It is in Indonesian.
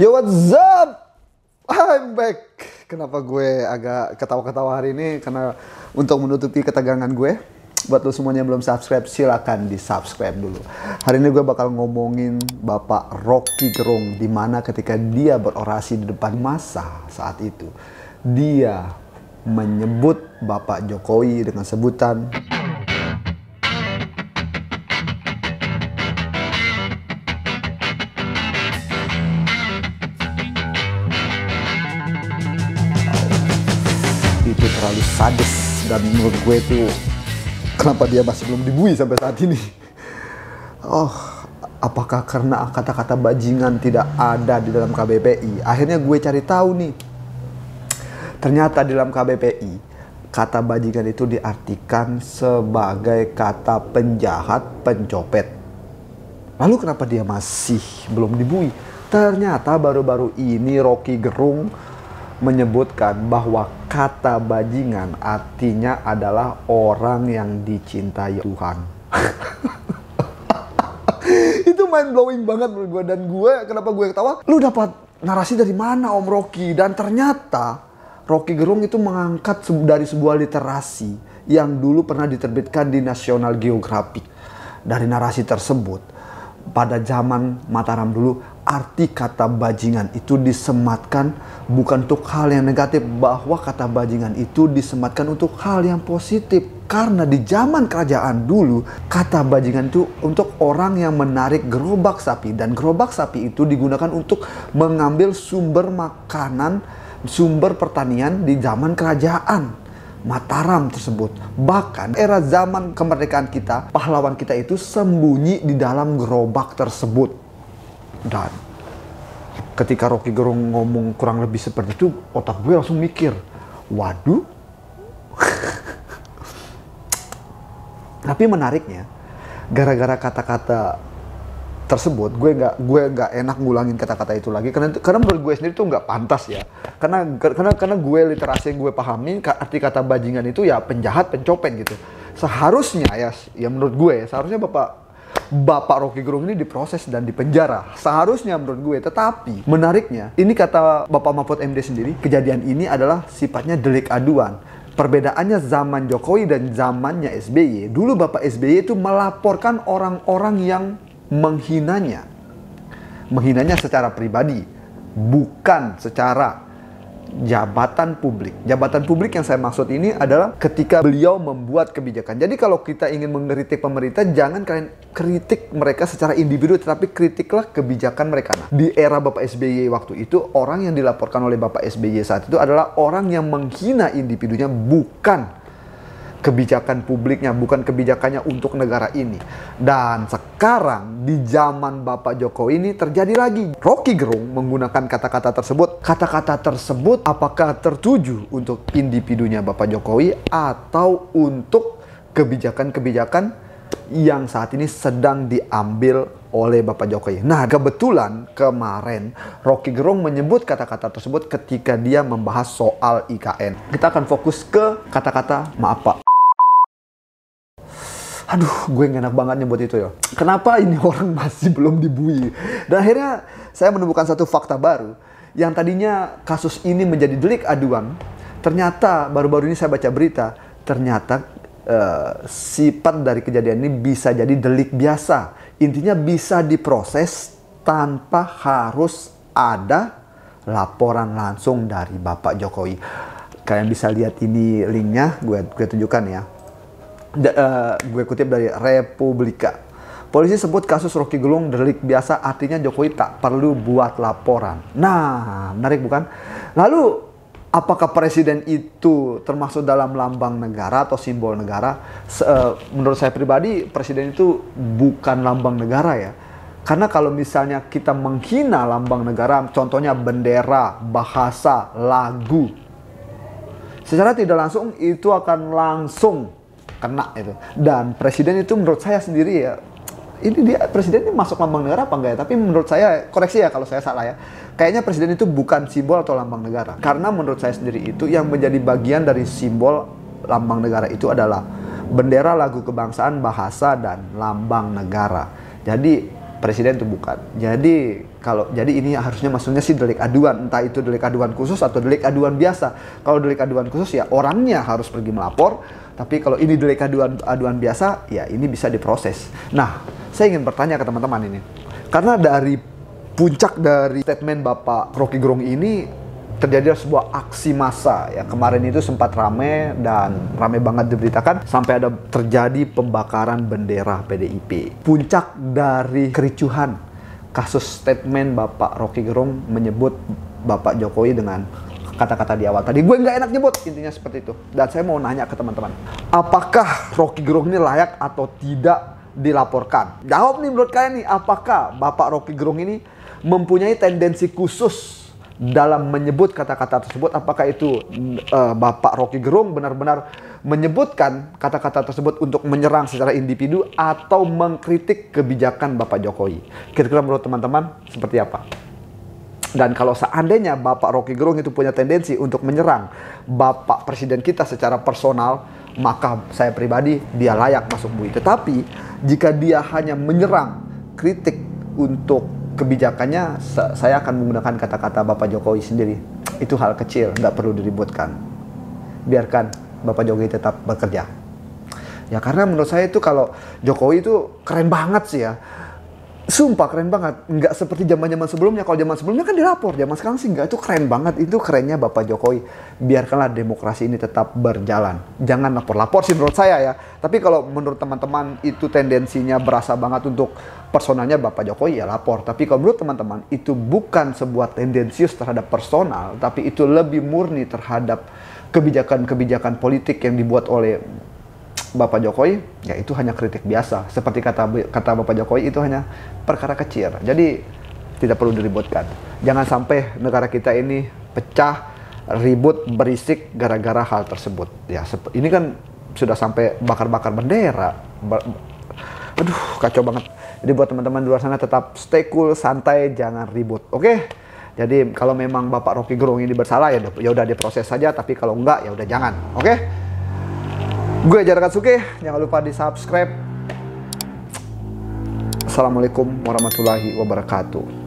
Yo, what's up? I'm back. Kenapa gue agak ketawa-ketawa hari ini? Karena untuk menutupi ketegangan gue, buat lo semuanya yang belum subscribe, silakan di subscribe dulu. Hari ini gue bakal ngomongin Bapak Rocky Gerung, dimana ketika dia berorasi di depan massa saat itu, dia menyebut Bapak Jokowi dengan sebutan itu terlalu sadis, dan menurut gue itu kenapa dia masih belum dibui sampai saat ini. Oh, apakah karena kata-kata bajingan tidak ada di dalam KBPI? Akhirnya gue cari tahu nih. Ternyata di dalam KBPI kata bajingan itu diartikan sebagai kata penjahat, pencopet. Lalu kenapa dia masih belum dibui? Ternyata baru-baru ini Rocky Gerung menyebutkan bahwa kata bajingan artinya adalah orang yang dicintai Tuhan. Itu mind blowing banget menurut gue. Dan gue, kenapa gue ketawa? Lu dapat narasi dari mana Om Rocky? Dan ternyata Rocky Gerung itu mengangkat dari sebuah literasi yang dulu pernah diterbitkan di National Geographic. Dari narasi tersebut, pada zaman Mataram dulu, arti kata bajingan itu disematkan bukan untuk hal yang negatif, bahwa kata bajingan itu disematkan untuk hal yang positif. Karena di zaman kerajaan dulu, kata bajingan itu untuk orang yang menarik gerobak sapi, dan gerobak sapi itu digunakan untuk mengambil sumber makanan, sumber pertanian di zaman kerajaan Mataram tersebut. Bahkan era zaman kemerdekaan kita, pahlawan kita itu sembunyi di dalam gerobak tersebut. Dan ketika Rocky Gerung ngomong kurang lebih seperti itu, otak gue langsung mikir, waduh. Tapi menariknya, gara-gara kata-kata tersebut, gue nggak enak ngulangin kata-kata itu lagi, karena menurut gue sendiri tuh nggak pantas ya. Karena gue literasi yang gue pahami, arti kata bajingan itu ya penjahat, pencopet gitu. Seharusnya ya menurut gue seharusnya Bapak Rocky Gerung ini diproses dan dipenjara. Seharusnya menurut gue. Tetapi menariknya, ini kata Bapak Mahfud MD sendiri, kejadian ini adalah sifatnya delik aduan. Perbedaannya zaman Jokowi dan zamannya SBY. Dulu Bapak SBY itu melaporkan orang-orang yang menghinanya secara pribadi, bukan secara jabatan publik. Jabatan publik yang saya maksud ini adalah ketika beliau membuat kebijakan. Jadi kalau kita ingin mengkritik pemerintah, jangan kalian kritik mereka secara individu, tetapi kritiklah kebijakan mereka. Nah, di era Bapak SBY waktu itu, orang yang dilaporkan oleh Bapak SBY saat itu adalah orang yang menghina individunya, bukan kebijakan publiknya, bukan kebijakannya untuk negara ini. Dan sekarang di zaman Bapak Jokowi ini terjadi lagi. Rocky Gerung menggunakan kata-kata tersebut. Kata-kata tersebut apakah tertuju untuk individunya Bapak Jokowi atau untuk kebijakan-kebijakan yang saat ini sedang diambil oleh Bapak Jokowi. Nah, kebetulan kemarin Rocky Gerung menyebut kata-kata tersebut ketika dia membahas soal IKN. Kita akan fokus ke kata-kata maaf Pak. Aduh, gue gak enak banget nyebut itu ya. Kenapa ini orang masih belum dibui? Dan akhirnya saya menemukan satu fakta baru. Yang tadinya kasus ini menjadi delik aduan, ternyata baru-baru ini saya baca berita, ternyata sifat dari kejadian ini bisa jadi delik biasa. Intinya bisa diproses tanpa harus ada laporan langsung dari Bapak Jokowi. Kalian bisa lihat ini linknya, gue tunjukkan ya. Gue kutip dari Republika. Polisi sebut kasus Rocky Gerung delik biasa, artinya Jokowi tak perlu buat laporan. Nah, menarik bukan? Lalu, apakah presiden itu termasuk dalam lambang negara atau simbol negara? Menurut saya pribadi, presiden itu bukan lambang negara ya. Karena kalau misalnya kita menghina lambang negara, contohnya bendera, bahasa, lagu, secara tidak langsung itu akan langsung kena itu. Dan presiden itu menurut saya sendiri ya, ini dia presiden ini masuk lambang negara apa enggak ya? Tapi menurut saya, koreksi ya kalau saya salah ya, kayaknya presiden itu bukan simbol atau lambang negara. Karena menurut saya sendiri itu yang menjadi bagian dari simbol lambang negara itu adalah bendera, lagu kebangsaan, bahasa, dan lambang negara. Jadi presiden itu bukan. Jadi ini harusnya maksudnya sih delik aduan, entah itu delik aduan khusus atau delik aduan biasa. Kalau delik aduan khusus ya orangnya harus pergi melapor, tapi kalau ini delik aduan biasa ya ini bisa diproses. Nah, saya ingin bertanya ke teman-teman ini. Karena dari puncak dari statement Bapak Rocky Gerung ini terjadi sebuah aksi massa ya. Kemarin itu sempat rame dan rame banget diberitakan sampai ada terjadi pembakaran bendera PDIP. Puncak dari kericuhan kasus statement Bapak Rocky Gerung menyebut Bapak Jokowi dengan kata-kata di awal tadi. Gue nggak enak nyebut, intinya seperti itu. Dan saya mau nanya ke teman-teman, apakah Rocky Gerung ini layak atau tidak dilaporkan? Jawab nih menurut kalian nih, apakah Bapak Rocky Gerung ini mempunyai tendensi khusus dalam menyebut kata-kata tersebut? Apakah itu Bapak Rocky Gerung benar-benar menyebutkan kata-kata tersebut untuk menyerang secara individu atau mengkritik kebijakan Bapak Jokowi? Kira-kira menurut teman-teman seperti apa? Dan kalau seandainya Bapak Rocky Gerung itu punya tendensi untuk menyerang Bapak Presiden kita secara personal, maka saya pribadi dia layak masuk bui. Tetapi jika dia hanya menyerang, kritik untuk kebijakannya, saya akan menggunakan kata-kata Bapak Jokowi sendiri. Itu hal kecil, nggak perlu diributkan. Biarkan Bapak Jokowi tetap bekerja. Ya karena menurut saya itu kalau Jokowi itu keren banget sih ya. Sumpah keren banget. Nggak seperti zaman-zaman sebelumnya. Kalau zaman sebelumnya kan dilapor. Zaman sekarang sih nggak. Itu keren banget. Itu kerennya Bapak Jokowi. Biarkanlah demokrasi ini tetap berjalan. Jangan lapor-lapor sih menurut saya ya. Tapi kalau menurut teman-teman itu tendensinya berasa banget untuk personalnya Bapak Jokowi, ya lapor. Tapi kalau menurut teman-teman itu bukan sebuah tendensius terhadap personal, tapi itu lebih murni terhadap kebijakan-kebijakan politik yang dibuat oleh Bapak Jokowi, ya itu hanya kritik biasa. Seperti kata Bapak Jokowi, itu hanya perkara kecil. Jadi tidak perlu diributkan. Jangan sampai negara kita ini pecah, ribut, berisik gara-gara hal tersebut. Ya, ini kan sudah sampai bakar-bakar bendera. Aduh, kacau banget. Jadi buat teman-teman di luar sana tetap stay cool, santai, jangan ribut. Oke? Jadi kalau memang Bapak Rocky Gerung ini bersalah ya udah diproses saja, tapi kalau enggak ya udah jangan. Oke? Gue Jar Katsuki, jangan lupa di-subscribe. Assalamualaikum warahmatullahi wabarakatuh.